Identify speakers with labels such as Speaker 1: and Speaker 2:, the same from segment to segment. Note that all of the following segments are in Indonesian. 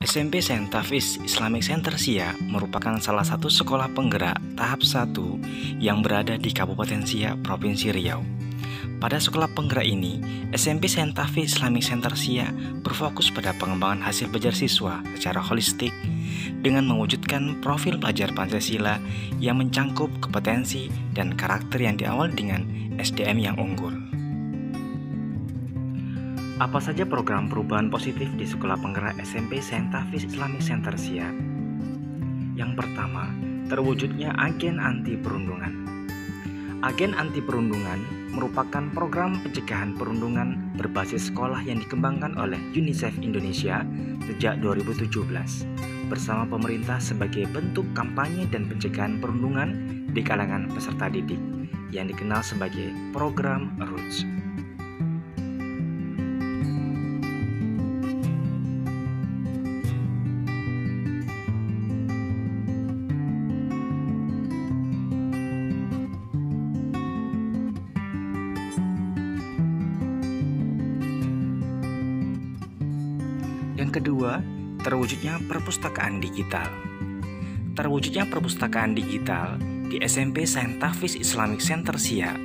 Speaker 1: SMP Saint Hafiz Islamic Center Siak merupakan salah satu sekolah penggerak tahap 1 yang berada di Kabupaten Siak, Provinsi Riau. Pada sekolah penggerak ini, SMP Saint Hafiz Islamic Center Siak berfokus pada pengembangan hasil belajar siswa secara holistik dengan mewujudkan profil pelajar Pancasila yang mencangkup kompetensi dan karakter yang diawali dengan SDM yang unggul. Apa saja program perubahan positif di Sekolah Penggerak SMP Saint Hafiz Islamic Center Siak? Yang pertama, terwujudnya agen anti perundungan. Agen anti perundungan merupakan program pencegahan perundungan berbasis sekolah yang dikembangkan oleh UNICEF Indonesia sejak 2017 bersama pemerintah sebagai bentuk kampanye dan pencegahan perundungan di kalangan peserta didik yang dikenal sebagai program Roots. Yang kedua, terwujudnya perpustakaan digital. Terwujudnya perpustakaan digital di SMP Saint Hafiz Islamic Center Siak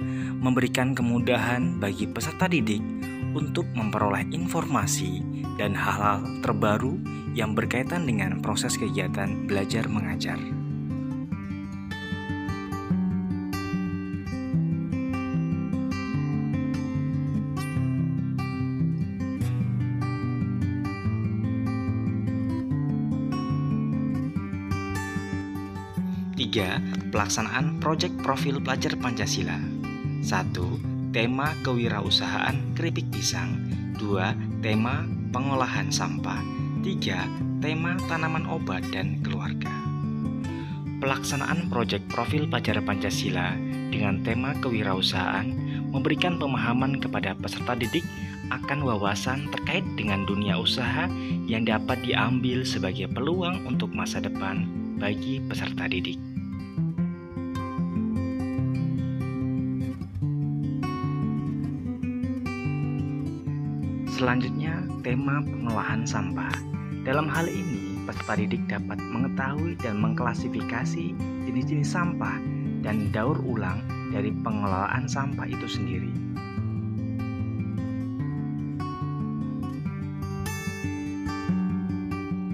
Speaker 1: memberikan kemudahan bagi peserta didik untuk memperoleh informasi dan hal-hal terbaru yang berkaitan dengan proses kegiatan belajar mengajar. Tiga, pelaksanaan proyek profil pelajar Pancasila. 1. Tema kewirausahaan keripik pisang. 2. Tema pengolahan sampah. 3. Tema tanaman obat dan keluarga. Pelaksanaan proyek profil pelajar Pancasila dengan tema kewirausahaan memberikan pemahaman kepada peserta didik akan wawasan terkait dengan dunia usaha yang dapat diambil sebagai peluang untuk masa depan bagi peserta didik. Selanjutnya, tema pengolahan sampah. Dalam hal ini, peserta didik dapat mengetahui dan mengklasifikasi jenis-jenis sampah dan daur ulang dari pengelolaan sampah itu sendiri.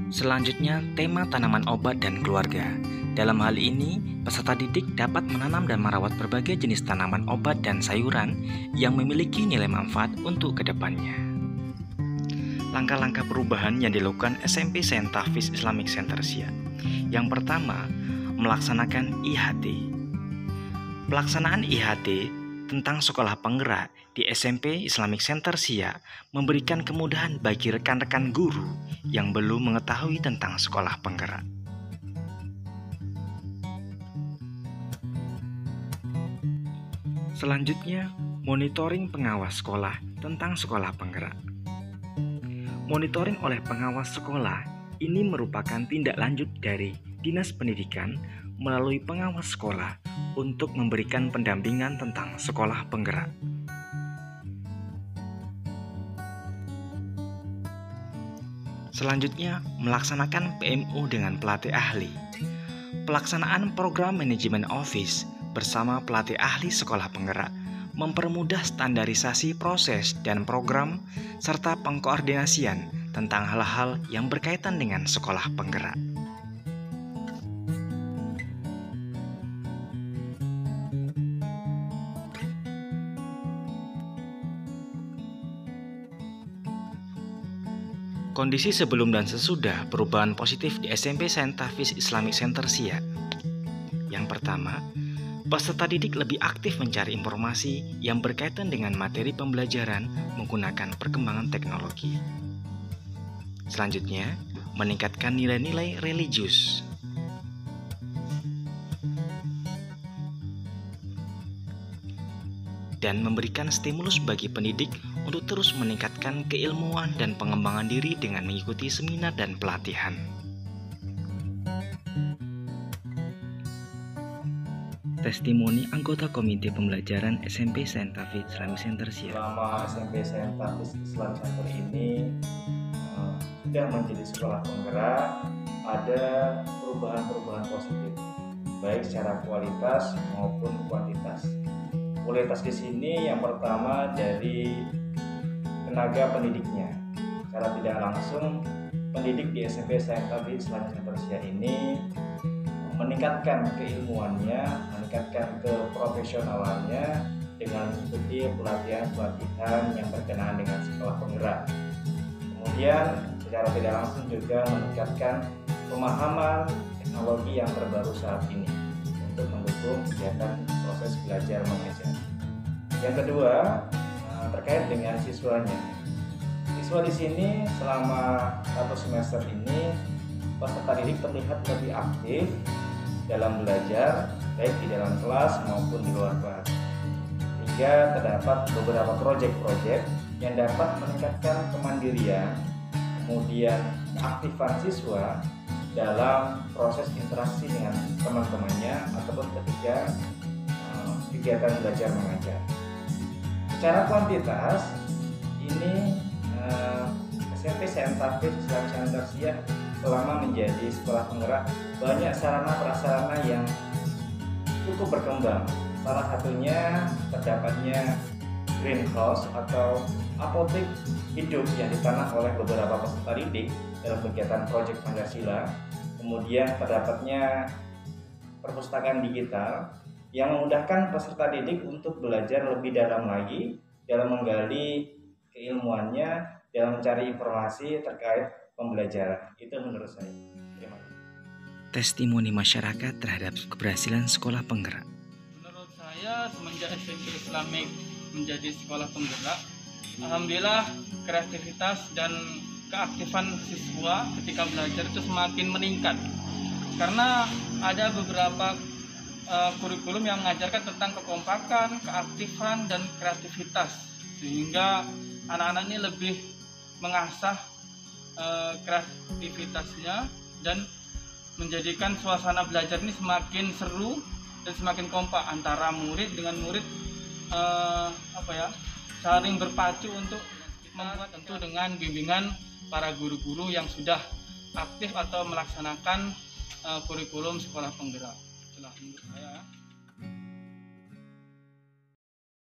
Speaker 1: Selanjutnya, tema tanaman obat dan keluarga. Dalam hal ini, peserta didik dapat menanam dan merawat berbagai jenis tanaman obat dan sayuran yang memiliki nilai manfaat untuk kedepannya. Langkah-langkah perubahan yang dilakukan SMP Saint Hafiz Islamic Center Siak. Yang pertama, melaksanakan IHT. Pelaksanaan IHT tentang sekolah penggerak di SMP Islamic Center Siak memberikan kemudahan bagi rekan-rekan guru yang belum mengetahui tentang sekolah penggerak. Selanjutnya, monitoring pengawas sekolah tentang sekolah penggerak. Monitoring oleh pengawas sekolah ini merupakan tindak lanjut dari Dinas Pendidikan melalui pengawas sekolah untuk memberikan pendampingan tentang sekolah penggerak. Selanjutnya, melaksanakan PMO dengan pelatih ahli. Pelaksanaan program manajemen office bersama pelatih ahli sekolah penggerak mempermudah standarisasi proses dan program serta pengkoordinasian tentang hal-hal yang berkaitan dengan sekolah penggerak. Kondisi sebelum dan sesudah perubahan positif di SMP Saint Hafiz Islamic Center Siak. Yang pertama, peserta didik lebih aktif mencari informasi yang berkaitan dengan materi pembelajaran menggunakan perkembangan teknologi. Selanjutnya, meningkatkan nilai-nilai religius. Dan memberikan stimulus bagi pendidik untuk terus meningkatkan keilmuan dan pengembangan diri dengan mengikuti seminar dan pelatihan. Testimoni anggota Komite Pembelajaran SMP Saint Hafiz Islamic Center Siak.
Speaker 2: Selama SMP Saint Hafiz Islamic Center ini sudah menjadi sekolah penggerak ada perubahan-perubahan positif, baik secara kualitas maupun kuantitas. Kualitas di sini yang pertama dari tenaga pendidiknya. Secara tidak langsung, pendidik di SMP Saintari Islamic Center ini meningkatkan keilmuannya, meningkatkan keprofesionalannya dengan mengikuti pelatihan-pelatihan yang berkenaan dengan sekolah penggerak. Kemudian secara tidak langsung juga meningkatkan pemahaman teknologi yang terbaru saat ini untuk mendukung kegiatan proses belajar mengajar. Yang kedua, terkait dengan siswanya. Siswa di sini selama 1 semester ini peserta didik terlihat lebih aktif dalam belajar, baik di dalam kelas maupun di luar kelas. Hingga terdapat beberapa proyek-proyek yang dapat meningkatkan kemandirian, kemudian keaktifan siswa dalam proses interaksi dengan teman-temannya ataupun ketika kegiatan belajar mengajar. Secara kuantitas, ini SMP Saintari Islamic Center selama menjadi sekolah penggerak banyak sarana prasarana yang cukup berkembang. Salah satunya terdapatnya greenhouse atau apotek hidup yang ditanam oleh beberapa peserta didik dalam kegiatan proyek Pancasila. Kemudian terdapatnya perpustakaan digital yang memudahkan peserta didik untuk belajar lebih dalam lagi dalam menggali keilmuannya, dalam mencari informasi terkait pembelajaran. Itu menurut saya. Terima kasih.
Speaker 1: Testimoni masyarakat terhadap keberhasilan sekolah penggerak.
Speaker 3: Menurut saya, semenjak SMP Islamic menjadi sekolah penggerak, alhamdulillah kreativitas dan keaktifan siswa ketika belajar itu semakin meningkat. Karena ada beberapa kurikulum yang mengajarkan tentang kekompakan, keaktifan, dan kreativitas, sehingga anak-anak ini lebih mengasah kreativitasnya dan menjadikan suasana belajar ini semakin seru dan semakin kompak antara murid dengan murid, saling berpacu untuk membuat, tentu dengan bimbingan para guru-guru yang sudah aktif atau melaksanakan kurikulum sekolah penggerak. Itulah menurut saya.